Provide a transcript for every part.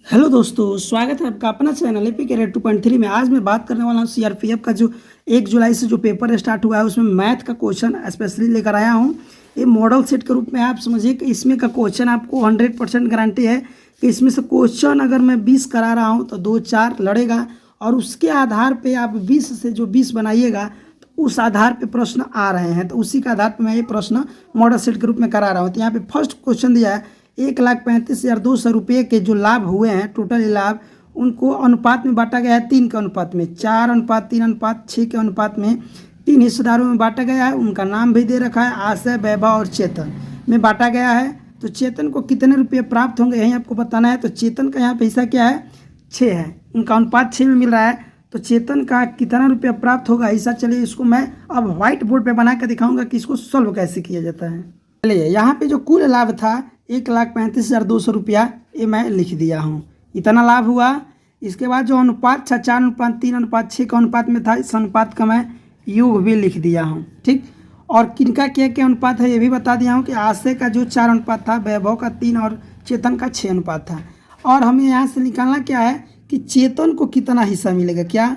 Hello दोस्तों, स्वागत है आपका अपना चैनल एपी कैरियर 2.3 में। आज मैं बात करने वाला हूँ सीआरपीएफ का जो 1 जुलाई से जो पेपर स्टार्ट हुआ है उसमें मैथ का क्वेश्चन स्पेशली लेकर आया हूँ। ये मॉडल सेट के रूप में आप समझिए कि इसमें का क्वेश्चन आपको 100% गारंटी है कि इसमें से क्वेश्चन अगर मैं 20 करा रहा हूँ तो 2-4 लड़ेगा और उसके आधार पर आप 20 से जो 20 बनाइएगा तो उस आधार पर प्रश्न आ रहे हैं, तो उसी के आधार पर मैं ये प्रश्न मॉडल सेट के रूप में करा रहा हूँ। तो यहाँ पे फर्स्ट क्वेश्चन दिया है 1,35,200 रुपये के जो लाभ हुए हैं, टोटल लाभ, उनको अनुपात में बांटा गया है 3 के अनुपात में, 4:3:6 के अनुपात में 3 हिस्सेदारों में बांटा गया है। उनका नाम भी दे रखा है, आशय, वैभव और चेतन में बांटा गया है। तो चेतन को कितने रुपये प्राप्त होंगे यही आपको बताना है। तो चेतन का यहाँ पे हिस्सा क्या है, 6 है, उनका अनुपात 6 में मिल रहा है। तो चेतन का कितना रुपया प्राप्त होगा हिस्सा, चलिए इसको मैं अब व्हाइट बोर्ड पे बना कर दिखाऊंगा कि इसको सॉल्व कैसे किया जाता है। चलिए यहाँ पे जो कुल लाभ था 1,35,200 रुपया, ये मैं लिख दिया हूँ, इतना लाभ हुआ। इसके बाद जो अनुपात था 4:3:6 का अनुपात में था, इस अनुपात का मैं योग भी लिख दिया हूँ, ठीक। और किनका क्या अनुपात है ये भी बता दिया हूँ कि आशय का जो 4 अनुपात था, वैभव का 3 और चेतन का 6 अनुपात था। और हमें यहाँ से निकालना क्या है कि चेतन को कितना हिस्सा मिलेगा, क्या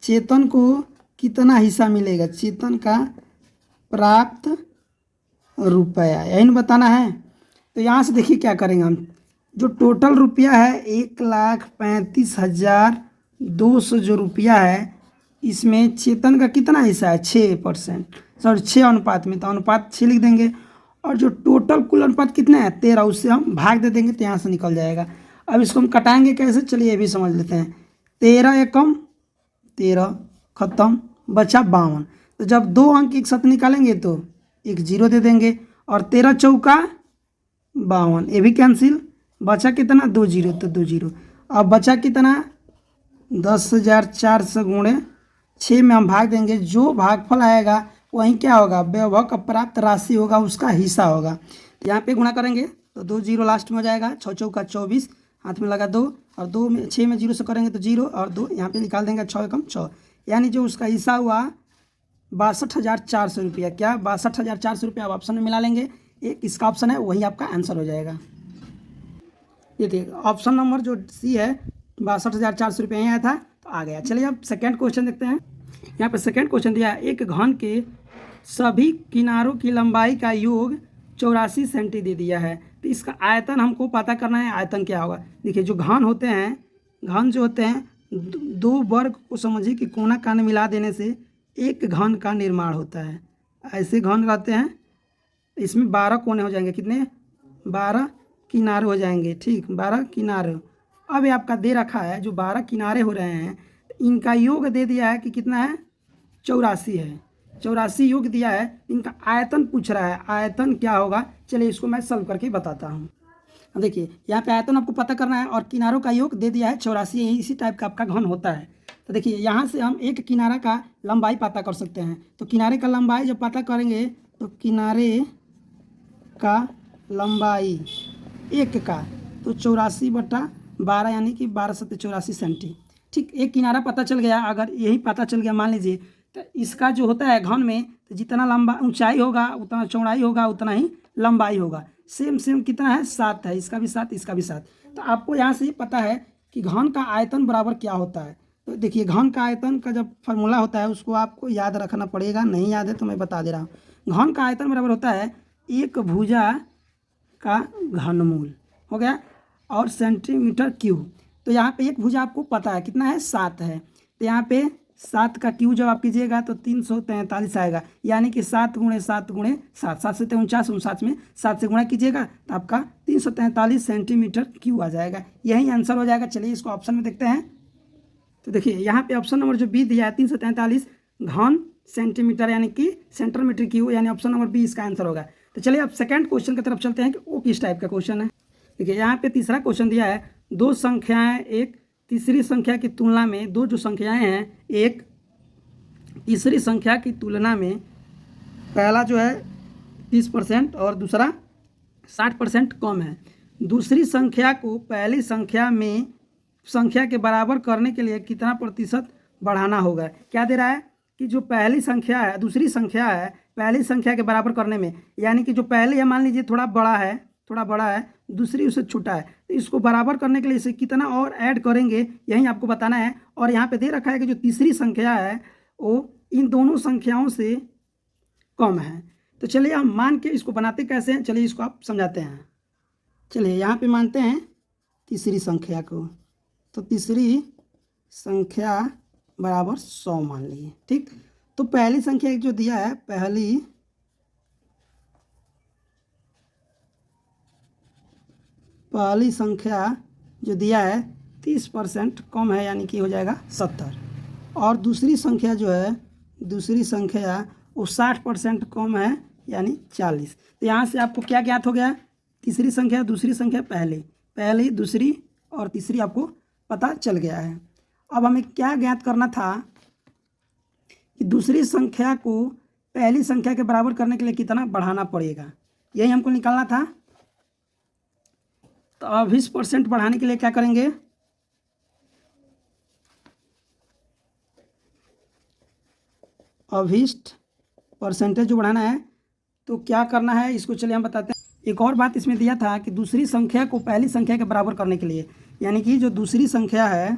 चेतन को कितना हिस्सा मिलेगा, चेतन का प्राप्त रुपया, यही ना बताना है। तो यहाँ से देखिए क्या करेंगे हम, जो टोटल रुपया है 1,35,200 जो रुपया है, इसमें चेतन का कितना हिस्सा है, 6%, सॉरी 6 अनुपात में, तो अनुपात 6 लिख देंगे। और जो टोटल कुल अनुपात कितना है 13, उससे हम भाग दे देंगे तो यहाँ से निकल जाएगा। अब इसको हम कटाएंगे कैसे, चलिए ये भी समझ लेते हैं। 13 एकम 13, खत्म, बचा 52। तो जब 2 अंक एक साथ निकालेंगे तो एक 0 दे देंगे, और 13 चौका 52, ये भी कैंसिल, बचा कितना 2 0, तो 2 0। अब बचा कितना 10,400 गुणे 6 में हम भाग देंगे, जो भागफल आएगा वहीं क्या होगा, वैभव का प्राप्त राशि होगा, उसका हिस्सा होगा। यहाँ पे गुणा करेंगे तो 2 0 लास्ट में हो जाएगा, 6 चौका 24, हाथ में लगा 2, और 2 में 6 में 0 से करेंगे तो 0 और 2 यहाँ पे निकाल देंगे, 6 एकम 6, यानी जो उसका हिस्सा हुआ 62,400 रुपया। क्या 62,400 रुपया आप ऑप्शन में मिला लेंगे, एक इसका ऑप्शन है वही आपका आंसर हो जाएगा। ये देखिए ऑप्शन नंबर जो सी है 62,400 रुपये यहीं आया था, तो आ गया। चलिए अब सेकंड क्वेश्चन देखते हैं। यहाँ पे सेकंड क्वेश्चन दिया है, एक घन के सभी किनारों की लंबाई का योग 84 सेंटी दे दिया है, तो इसका आयतन हमको पता करना है। आयतन क्या होगा, देखिए जो घन होते हैं, घन जो होते हैं, दो वर्ग को समझिए कि कोना कान मिला देने से एक घन का निर्माण होता है। ऐसे घन रहते हैं, इसमें 12 कोने हो जाएंगे, कितने 12 किनारे हो जाएंगे, ठीक, 12 किनारे। अब ये आपका दे रखा है जो 12 किनारे हो रहे हैं, इनका योग दे दिया है कि कितना है 84 है, 84 योग दिया है। इनका आयतन पूछ रहा है, आयतन क्या होगा, चलिए इसको मैं सॉल्व करके बताता हूँ। देखिए यहाँ पे आयतन आपको पता करना है और किनारों का योग दे दिया है 84, यही इसी टाइप का आपका घन होता है। तो देखिए यहाँ से हम एक किनारा का लंबाई पता कर सकते हैं। तो किनारे का लंबाई जब पता करेंगे तो किनारे का लंबाई एक का तो 84/12 यानी कि 12×7=84 सेंटी, ठीक। एक किनारा पता चल गया, अगर यही पता चल गया मान लीजिए, तो इसका जो होता है घन में, तो जितना लंबा ऊंचाई होगा उतना चौड़ाई होगा उतना ही लंबाई होगा। सेम कितना है 7 है, इसका भी 7, इसका भी 7। तो आपको यहाँ से पता है कि घन का आयतन बराबर क्या होता है। तो देखिए घन का आयतन का जब फार्मूला होता है उसको आपको याद रखना पड़ेगा, नहीं याद है तो मैं बता दे रहा हूँ। घन का आयतन बराबर होता है एक भुजा का घनमूल, हो गया, और सेंटीमीटर क्यूब। तो यहाँ पे एक भुजा आपको पता है कितना है 7 है, तो यहाँ पे 7 का क्यूब जब आप कीजिएगा तो 343 आएगा, यानी कि 7 × 7 × 7, 7 से 49, 49 में 7 से गुणा कीजिएगा तो आपका 343 सेंटीमीटर क्यूब आ जाएगा, यही आंसर हो जाएगा। चलिए इसको ऑप्शन में देखते हैं। तो देखिए यहाँ पे ऑप्शन नंबर जो बी दिया है 343 घन सेंटीमीटर यानी कि सेंटीमीटर क्यूब, यानी ऑप्शन नंबर बी इसका आंसर होगा। तो चलिए अब सेकंड क्वेश्चन की तरफ चलते हैं कि वो किस टाइप का क्वेश्चन है। देखिए यहाँ पे तीसरा क्वेश्चन दिया है, दो संख्याएं एक तीसरी संख्या की तुलना में, दो जो संख्याएं हैं एक तीसरी संख्या की तुलना में, पहला जो है 30% और दूसरा 60% कम है, दूसरी संख्या को पहली संख्या के बराबर करने के लिए कितना प्रतिशत बढ़ाना होगा। क्या दे रहा है कि जो पहली संख्या है दूसरी संख्या है पहली संख्या के बराबर करने में, यानी कि जो पहली है मान लीजिए थोड़ा बड़ा है, थोड़ा बड़ा है, दूसरी उससे छोटा है, तो इसको बराबर करने के लिए इसे कितना और ऐड करेंगे यही आपको बताना है। और यहाँ पे दे रखा है कि जो तीसरी संख्या है वो इन दोनों संख्याओं से कम है। तो चलिए हम मान के इसको बनाते कैसे हैं, चलिए इसको आप समझाते हैं। चलिए यहाँ पे मानते हैं तीसरी संख्या को, तो तीसरी संख्या बराबर 100 मान लिए, ठीक। तो पहली संख्या जो दिया है, पहली संख्या जो दिया है 30% कम है, यानी कि हो जाएगा 70। और दूसरी संख्या जो है, दूसरी संख्या वो 60% कम है, यानी 40। तो यहाँ से आपको क्या ज्ञात हो गया, तीसरी संख्या, दूसरी संख्या, पहली, दूसरी और तीसरी आपको पता चल गया है। अब हमें क्या ज्ञात करना था कि दूसरी संख्या को पहली संख्या के बराबर करने के लिए कितना बढ़ाना पड़ेगा, यही हमको निकालना था। तो अब 20% बढ़ाने के लिए क्या करेंगे, अभिष्ट परसेंटेज जो बढ़ाना है तो क्या करना है इसको चलिए हम बताते हैं। एक और बात इसमें दिया था कि दूसरी संख्या को पहली संख्या के बराबर करने के लिए, यानी कि जो दूसरी संख्या है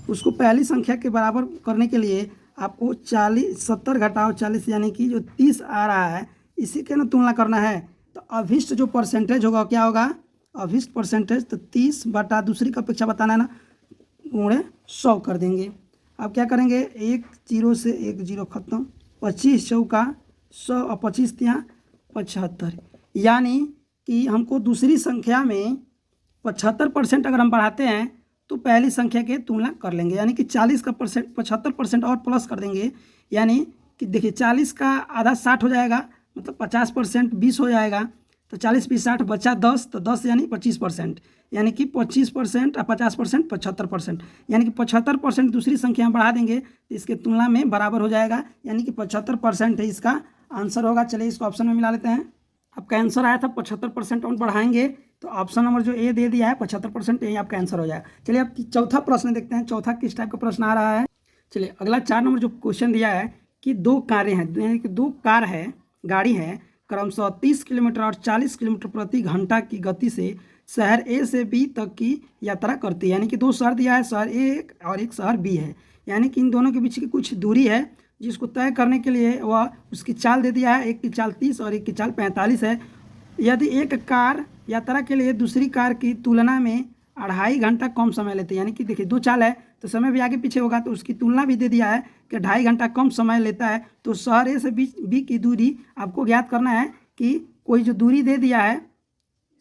उसको पहली संख्या के बराबर करने के लिए आपको 70 घटाओ 40, यानी कि जो 30 आ रहा है इसी के ना तुलना करना है। तो अभिष्ट जो परसेंटेज होगा क्या होगा, अभिष्ट परसेंटेज, तो 30 बटा दूसरी का अपेक्षा बताना है ना, गुणे 100 कर देंगे। अब क्या करेंगे, 1 0 से 1 0 खत्म, 25 चौका 100 और 25 यहाँ 75, यानी कि हमको दूसरी संख्या में 75% अगर हम बढ़ाते हैं तो पहली संख्या के तुलना कर लेंगे, यानी कि 40 का परसेंट 75% और प्लस कर देंगे, यानी कि देखिए 40 का आधा 60 हो जाएगा, मतलब 50% 20 हो जाएगा, तो 40 20 60 बचा 10, तो 10 यानी 25%, यानी कि 25% और 50% 75%, यानी कि 75% दूसरी संख्या में बढ़ा देंगे तो इसके तुलना में बराबर हो जाएगा, यानी कि 75% है इसका आंसर होगा। चलिए इसको ऑप्शन में मिला लेते हैं। आपका आंसर आया था 75% और बढ़ाएंगे, तो ऑप्शन नंबर जो ए दे दिया है 75%, यही आपका आंसर हो जाएगा। चलिए अब चौथा प्रश्न देखते हैं, चौथा किस टाइप का प्रश्न आ रहा है। चलिए अगला 4 नंबर जो क्वेश्चन दिया है कि 2 कारें हैं, यानी कि 2 कार है, गाड़ी है, क्रमशः 30 किलोमीटर और 40 किलोमीटर प्रति घंटा की गति से शहर ए से बी तक की यात्रा करती है, यानी कि 2 शहर दिया है, शहर ए और एक शहर बी है, यानी कि इन दोनों के बीच की कुछ दूरी है जिसको तय करने के लिए वह उसकी चाल दे दिया है, एक की चाल 30 और एक की चाल 45 है। यदि एक कार यात्रा के लिए दूसरी कार की तुलना में 2.5 घंटा कम समय लेते हैं, यानी कि देखिए 2 चाल है तो समय भी आगे पीछे होगा, तो उसकी तुलना भी दे दिया है कि 2.5 घंटा कम समय लेता है। तो शहर ए से बी की दूरी आपको ज्ञात करना है कि कोई जो दूरी दे दिया है,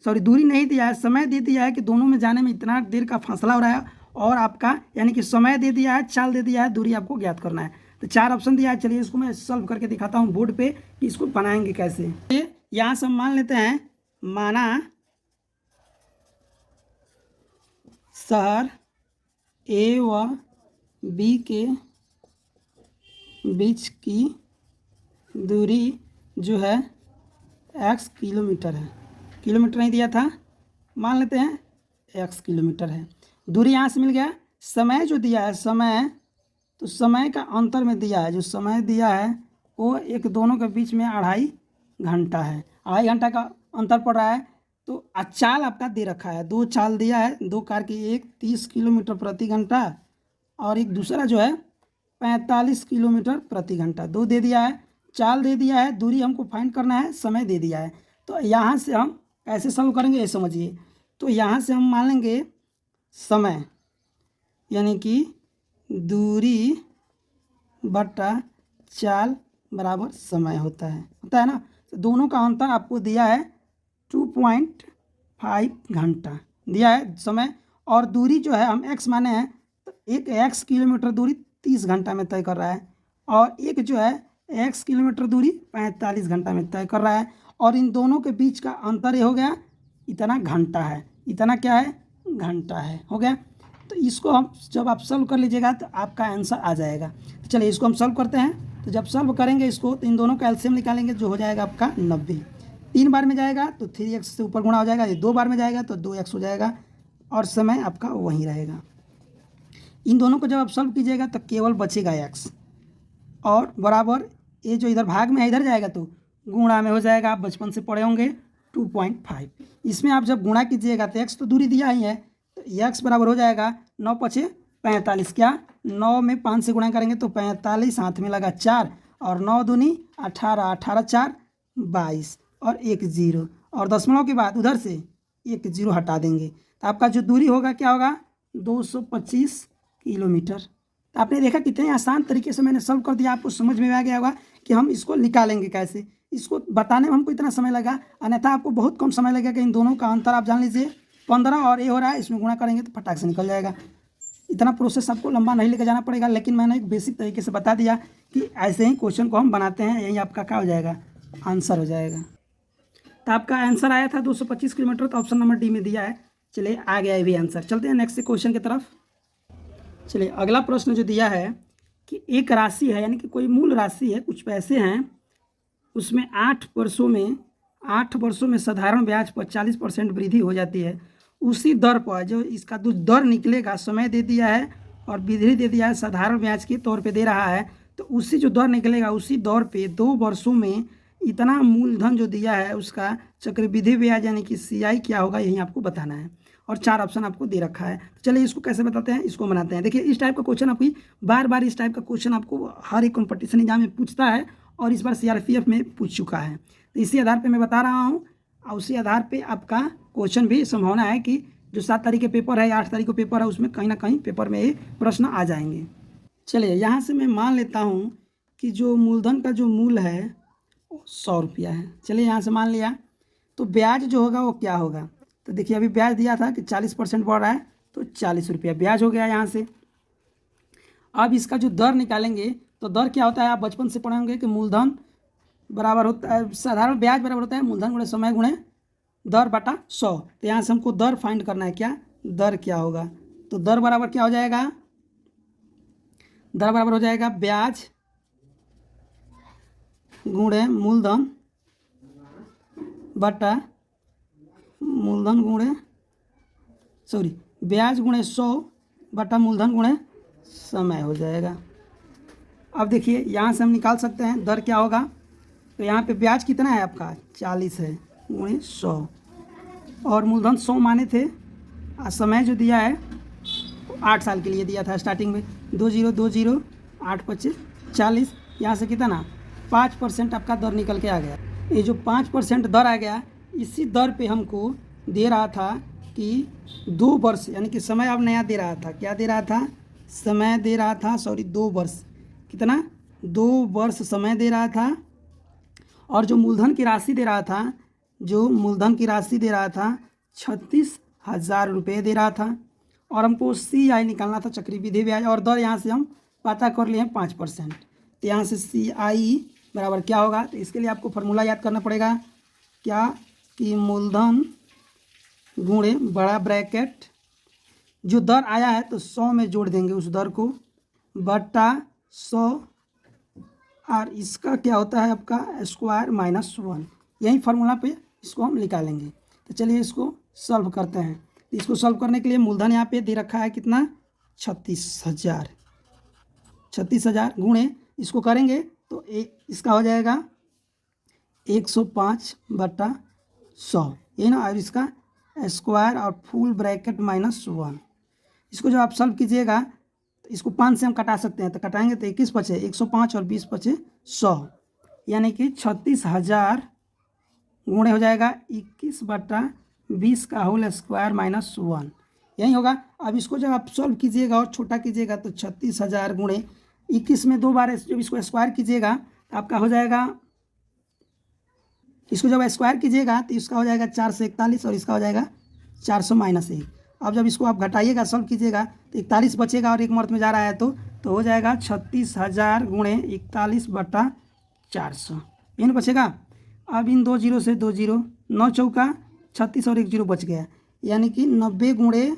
सॉरी दूरी नहीं दिया है, समय दे दिया है कि दोनों में जाने में इतना देर का फासला हो रहा है, और आपका यानी कि समय दे दिया है, चाल दे दिया है, दूरी आपको ज्ञात करना है। तो 4 ऑप्शन दिया है। चलिए इसको मैं सॉल्व करके दिखाता हूँ बोर्ड पे कि इसको बनाएंगे कैसे। यहाँ से हम मान लेते हैं, माना शहर ए व बी के बीच की दूरी जो है x किलोमीटर है, किलोमीटर नहीं दिया था, मान लेते हैं x किलोमीटर है। दूरी यहाँ से मिल गया। समय जो दिया है, समय तो समय का अंतर में दिया है, जो समय दिया है वो एक दोनों के बीच में 2.5 घंटा है, 2.5 घंटा का अंतर पड़ रहा है। तो चाल आपका दे रखा है, 2 चाल दिया है, 2 कार की, एक 30 किलोमीटर प्रति घंटा और एक दूसरा जो है 45 किलोमीटर प्रति घंटा, 2 दे दिया है, चाल दे दिया है, दूरी हमको फाइंड करना है, समय दे दिया है। तो यहाँ से हम कैसे सॉल्व करेंगे ये समझिए। तो यहाँ से हम मान लेंगे समय, यानी कि दूरी बटा चाल बराबर समय होता है ना। तो दोनों का अंतर आपको दिया है 2.5 घंटा दिया है समय, और दूरी जो है हम x माने हैं, तो एक x किलोमीटर दूरी 30 घंटा में तय कर रहा है, और एक जो है x किलोमीटर दूरी 45 घंटा में तय कर रहा है, और इन दोनों के बीच का अंतर ये हो गया इतना घंटा है, इतना क्या है घंटा है, हो गया। तो इसको हम जब आप सॉल्व कर लीजिएगा तो आपका आंसर आ जाएगा। तो चलिए इसको हम सॉल्व करते हैं। तो जब सॉल्व करेंगे इसको तो इन दोनों का एलसीएम निकालेंगे, जो हो जाएगा आपका 90। 3 बार में जाएगा तो 3x से ऊपर गुणा हो जाएगा, ये 2 बार में जाएगा तो 2x हो जाएगा, और समय आपका वहीं रहेगा। इन दोनों को जब आप सॉल्व कीजिएगा तो केवल बचेगा x, और बराबर ये जो इधर भाग में है इधर जाएगा तो गुणा में हो जाएगा। आप बचपन से पढ़े होंगे 2.5। इसमें आप जब गुणा कीजिएगा तो x तो दूरी दिया ही है, तो x बराबर हो जाएगा 9 पचे 45। क्या 9 में 5 से गुणा करेंगे तो 45, हाथ में लगा 4 और 9 दूनी 18, 18 4 22 और एक जीरो, और दशमलव के बाद उधर से एक जीरो हटा देंगे तो आपका जो दूरी होगा क्या होगा 225 किलोमीटर। तो आपने देखा कितने आसान तरीके से मैंने सॉल्व कर दिया, आपको समझ में आ गया होगा कि हम इसको निकालेंगे कैसे। इसको बताने में हमको इतना समय लगा, अन्यथा आपको बहुत कम समय लगेगा। इन दोनों का अंतर आप जान लीजिए 15 और ये हो रहा है, इसमें गुणा करेंगे तो फटाक से निकल जाएगा। इतना प्रोसेस आपको लंबा नहीं लेकर जाना पड़ेगा, लेकिन मैंने एक बेसिक तरीके से बता दिया कि ऐसे ही क्वेश्चन को हम बनाते हैं, यही आपका क्या हो जाएगा आंसर हो जाएगा। तो आपका आंसर आया था 225 किलोमीटर, तो ऑप्शन नंबर डी में दिया है। चलिए आ गया ये भी आंसर। चलते हैं नेक्स्ट क्वेश्चन की तरफ। चलिए अगला प्रश्न जो दिया है कि एक राशि है, यानी कि कोई मूल राशि है, कुछ पैसे हैं, उसमें 8 वर्षों में साधारण ब्याज पर 40% वृद्धि हो जाती है। उसी दर पर जो इसका जो दर निकलेगा, समय दे दिया है और वृद्धि दे दिया है, साधारण ब्याज के तौर पे दे रहा है, तो उसी जो दर निकलेगा उसी दर पे 2 वर्षों में इतना मूलधन जो दिया है उसका चक्रवृद्धि ब्याज यानी कि CI क्या होगा, यही आपको बताना है। और 4 ऑप्शन आपको दे रखा है। तो चलिए इसको कैसे बताते हैं, इसको बनाते हैं। देखिए इस टाइप का क्वेश्चन आपकी बार बार इस टाइप का क्वेश्चन आपको हर एक कॉम्पिटिशन एग्जाम में पूछता है, और इस बार CRPF में पूछ चुका है। तो इसी आधार पे मैं बता रहा हूँ, और उसी आधार पे आपका क्वेश्चन भी संभावना है कि जो 7 तारीख के पेपर है, 8 तारीख को पेपर है, उसमें कहीं ना कहीं पेपर में ये प्रश्न आ जाएंगे। चलिए यहाँ से मैं मान लेता हूँ कि जो मूलधन का जो मूल है 100 रुपया है। चलिए यहाँ से मान लिया, तो ब्याज जो होगा वो क्या होगा, तो देखिए अभी ब्याज दिया था कि 40% बढ़ रहा है, तो 40 रुपया ब्याज हो गया यहाँ से। अब इसका जो दर निकालेंगे, तो दर क्या होता है, आप बचपन से पढ़े होंगे कि मूलधन बराबर होता है, साधारण ब्याज बराबर होता है मूलधन गुणे समय गुणे दर बटा 100। तो यहाँ से हमको दर फाइंड करना है, क्या दर क्या होगा, तो दर बराबर क्या हो जाएगा, दर बराबर हो जाएगा ब्याज गुणे मूलधन बटा मूलधन गुणे ब्याज गुणे 100 बटा मूलधन गुणे समय हो जाएगा। अब देखिए यहाँ से हम निकाल सकते हैं दर क्या होगा, तो यहाँ पे ब्याज कितना है आपका 40 है गुणे 100, और मूलधन 100 माने थे, और समय जो दिया है 8 साल के लिए दिया था स्टार्टिंग में, 2020 8 25 40, यहाँ से कितना 5% आपका दर निकल के आ गया। ये जो 5% दर आ गया, इसी दर पे हमको दे रहा था कि 2 वर्ष, यानी कि समय अब नया दे रहा था, क्या दे रहा था, समय दे रहा था 2 वर्ष, कितना 2 वर्ष समय दे रहा था, और जो मूलधन की राशि दे रहा था, जो मूलधन की राशि दे रहा था 36,000 रुपये दे रहा था, और हमको CI निकालना था चक्रवृद्धि ब्याज, और दर यहाँ से हम पता कर लिए हैं 5%। तो यहाँ से CI बराबर क्या होगा, तो इसके लिए आपको फार्मूला याद करना पड़ेगा, क्या कि मूलधन गुणे बड़ा ब्रैकेट जो दर आया है तो 100 में जोड़ देंगे उस दर को, बटा 100, और इसका क्या होता है आपका स्क्वायर माइनस 1, यही फार्मूला पे इसको हम निकालेंगे। तो चलिए इसको सॉल्व करते हैं। इसको सॉल्व करने के लिए मूलधन यहाँ पे दे रखा है कितना 36,000 गुणे इसको करेंगे तो इसका हो जाएगा 105 बटा 100, ये ना, और इसका स्क्वायर और फुल ब्रैकेट माइनस 1। इसको जब आप सॉल्व कीजिएगा तो इसको 5 से हम कटा सकते हैं, तो कटाएंगे तो 21 बचे 105 और 20 बचे 100, यानी कि 36,000 गुणे हो जाएगा 21 बटा 20 का होल स्क्वायर माइनस 1, यही होगा। अब इसको जब आप सॉल्व कीजिएगा और छोटा कीजिएगा तो 36,000 गुणे 21 में 2 बार जब इसको स्क्वायर कीजिएगा तो आपका हो जाएगा, इसको जब स्क्वायर कीजिएगा तो इसका हो जाएगा 441, और इसका हो जाएगा 400 माइनस 1। अब जब इसको आप घटाइएगा सॉल्व कीजिएगा तो 41 बचेगा, और एक मर्द में जा रहा है तो हो जाएगा 36,000 गुणे 41 बटा 400, इन बचेगा। अब इन 2 जीरो से 2 जीरो, 9 चौका 36 और 1 जीरो बच गया, यानी कि 90 गुणे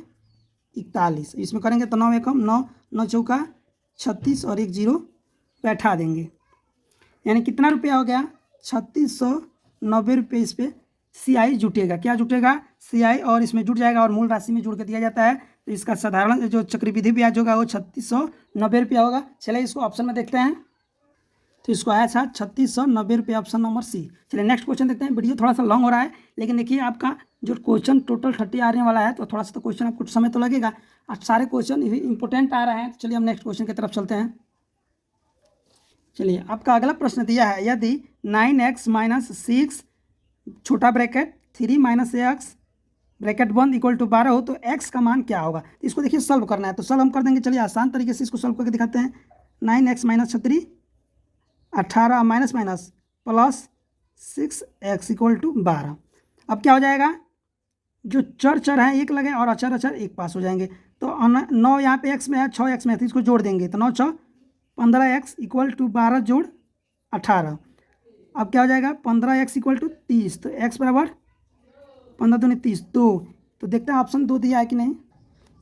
41, इसमें करेंगे तो 9 एकम 9, 9 चौका 36 और 1 जीरो बैठा देंगे, यानी कितना रुपया हो गया 3690 रुपये। इस पर CI जुटेगा, क्या जुटेगा CI, और इसमें जुट जाएगा और मूल राशि में जुड़ के दिया जाता है, तो इसका साधारण जो चक्रवृद्धि ब्याज होगा वो 3690 रुपया होगा। चलिए इसको ऑप्शन में देखते हैं। तो इसको आया था 3690 ऑप्शन नंबर सी। चलिए नेक्स्ट क्वेश्चन देखते हैं। वीडियो थोड़ा सा लॉन्ग हो रहा है, लेकिन देखिए आपका जो क्वेश्चन टोटल 30 आने वाला है, तो थोड़ा सा तो क्वेश्चन आपको समय तो लगेगा और सारे क्वेश्चन इंपॉर्टेंट आ रहे हैं। तो चलिए हम नेक्स्ट क्वेश्चन की तरफ चलते हैं। चलिए आपका अगला प्रश्न दिया है, यदि 9x - 6 छोटा ब्रैकेट 3 - x ब्रैकेट बंद इक्वल टू 12 हो तो x का मान क्या होगा। इसको देखिए सॉल्व करना है, तो सॉल्व हम कर देंगे। चलिए आसान तरीके से इसको सॉल्व करके दिखाते हैं। 9x - 36 18 minus minus plus 6x equal to 12। अब क्या हो जाएगा, जो चर चर है एक लगे और अचर अचर एक पास हो जाएंगे। तो 9 यहाँ पे x में है, 6x में है, तो इसको जोड़ देंगे तो 9 6 15x इक्वल टू 12 जोड़ 18। अब क्या हो जाएगा 15x इक्वल टू 30, तो x बराबर 15 दूनी 30 2। तो देखते हैं ऑप्शन 2 दिया है कि नहीं।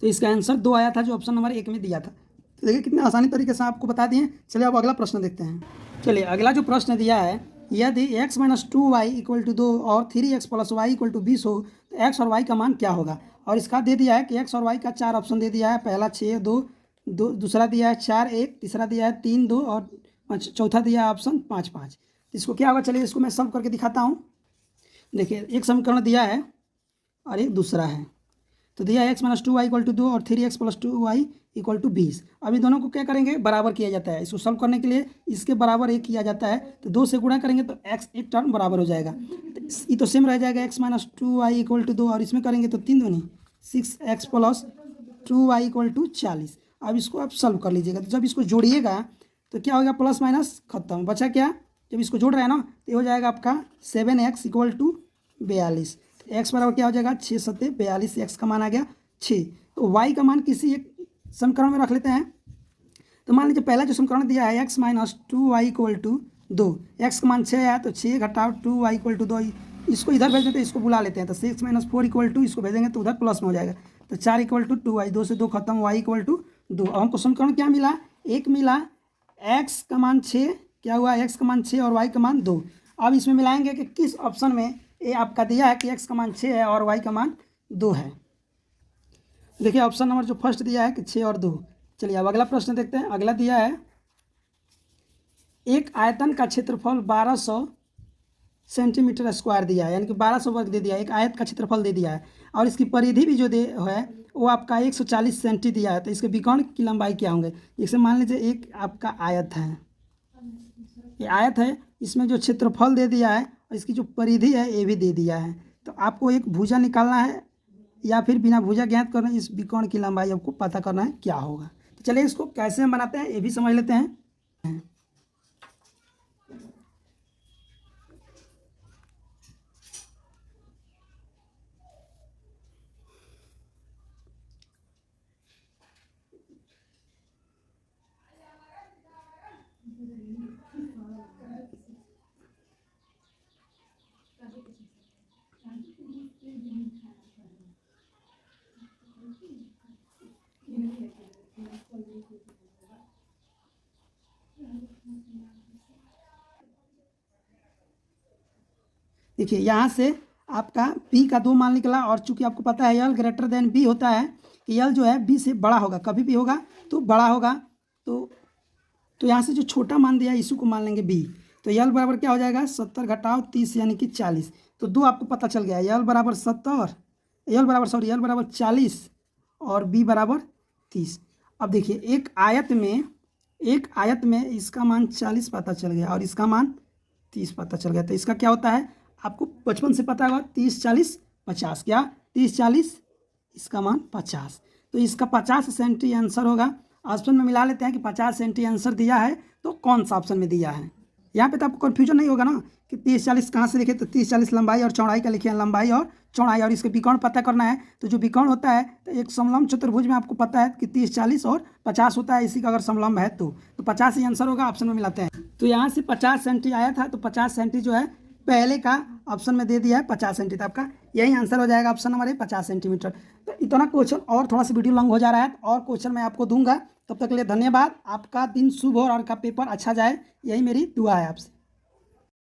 तो इसका आंसर 2 आया था जो ऑप्शन नंबर 1 में दिया था। तो देखिए कितने आसानी तरीके से आपको बता दिए। चलिए अब अगला प्रश्न देखते हैं। चलिए अगला जो प्रश्न दिया है, यदि x - 2y इक्वल टू 2 और 3x + y इक्वल टू 20 हो तो x और y का मान क्या होगा। और इसका दे दिया है कि x और y का 4 ऑप्शन दे दिया है। पहला 6 2 2, दूसरा दिया है 4 1, तीसरा दिया है 3 2 और चौथा दिया है ऑप्शन 5 5। इसको क्या होगा, चलिए इसको मैं सॉल्व करके दिखाता हूँ। देखिए एक समीकरण दिया है और एक दूसरा है। तो दिया है x - 2y इक्वल टू 2 और 3x + 2y इक्वल टू 20। अब इन दोनों को क्या करेंगे, बराबर किया जाता है। इसको सॉल्व करने के लिए इसके बराबर एक किया जाता है, तो 2 से गुणा करेंगे तो x एक टर्म बराबर हो जाएगा। तो ये तो सेम रह जाएगा x - 2y इक्वल टू 2 और इसमें करेंगे तो 3 दूनी 6x + 2y इक्वल टू 40। अब इसको आप सॉल्व कर लीजिएगा। तो जब इसको जोड़िएगा तो क्या होगा, प्लस माइनस खत्म, बचा क्या, जब इसको जोड़ रहे हैं ना तो ये हो जाएगा आपका 7x इक्वल टू 42। एक्स बराबर क्या हो जाएगा 6 7 42, एक्स का मान आ गया 6। तो वाई का मान किसी एक समीकरण में रख लेते हैं। तो मान लीजिए पहला जो समीकरण दिया है x - 2y equal to 2, x का मान 6 है तो 6 घटाओ 2y इक्वल टू 2, इसको इधर भेज देते हैं, इसको बुला लेते हैं। तो 6 - 4 इक्वल टू, इसको भेजेंगे तो उधर प्लस में हो जाएगा। तो 4 इक्वल टू 2y, 2 से 2 खत्म, y इक्वल टू 2। अब हमको समीकरण क्या मिला, एक मिला x का मान 6, क्या हुआ x का मान 6 और y का मान 2। अब इसमें मिलाएंगे कि किस ऑप्शन में ये आपका दिया है कि x का मान 6 है और y का मान 2 है। देखिए ऑप्शन नंबर जो फर्स्ट दिया है कि 6 और 2। चलिए अब अगला प्रश्न देखते हैं। अगला दिया है, एक आयतन का क्षेत्रफल 1200 सेंटीमीटर स्क्वायर दिया है, यानी कि 1200 वर्ग दे दिया है। एक आयत का क्षेत्रफल दे दिया है और इसकी परिधि भी जो दे है वो आपका 140 सेंटी दिया है। तो इसके विकर्ण की लंबाई क्या होंगे। जैसे मान लीजिए एक आपका आयत है, ये आयत है, इसमें जो क्षेत्रफल दे दिया है और इसकी जो परिधि है ये भी दे दिया है। तो आपको एक भुजा निकालना है या फिर बिना भुजा ज्ञात करना, इस विकर्ण की लंबाई आपको पता करना है क्या होगा। तो चलिए इसको कैसे हम बनाते हैं ये भी समझ लेते हैं। देखिए यहाँ से आपका p का 2 मान निकला और चूंकि आपको पता है l ग्रेटर देन b होता है कि l जो है b से बड़ा होगा, कभी भी होगा तो बड़ा होगा। तो यहाँ से जो छोटा मान दिया है इसी को मान लेंगे b। तो l बराबर क्या हो जाएगा 70 घटाओ 30 यानी कि 40। तो 2 आपको पता चल गया, l बराबर 70, l बराबर 40 और b बराबर 30। अब देखिए एक आयत में इसका मान 40 पता चल गया और इसका मान 30 पता चल गया। तो इसका क्या होता है, आपको बचपन से पता होगा 30 40 50, क्या 30 40, इसका मान 50। तो इसका 50 सेंटी आंसर होगा। ऑप्शन में मिला लेते हैं कि 50 सेंटी आंसर दिया है तो कौन सा ऑप्शन में दिया है। यहाँ पे तो आपको कन्फ्यूजन नहीं होगा ना कि 30 40 कहाँ से लिखे, तो 30 40 लंबाई और चौड़ाई का लिखे हैं, लंबाई और चौड़ाई, और इसके विकर्ण पता करना है। तो जो विकर्ण होता है तो एक समलंब चतुर्भुज में आपको पता है कि 30 40 और 50 होता है, इसी का अगर समलंब है तो 50 ही आंसर होगा। ऑप्शन में मिलाते हैं। तो यहाँ से 50 सेंटी आया था, तो 50 सेंटी जो है पहले का ऑप्शन में दे दिया है 50 सेंटी, तो आपका यही आंसर हो जाएगा ऑप्शन नंबर 50 सेंटीमीटर। तो इतना क्वेश्चन, और थोड़ा सा वीडियो लॉन्ग हो जा रहा है और क्वेश्चन मैं आपको दूंगा। तब तक के लिए धन्यवाद। आपका दिन शुभ हो और आपका पेपर अच्छा जाए, यही मेरी दुआ है आपसे।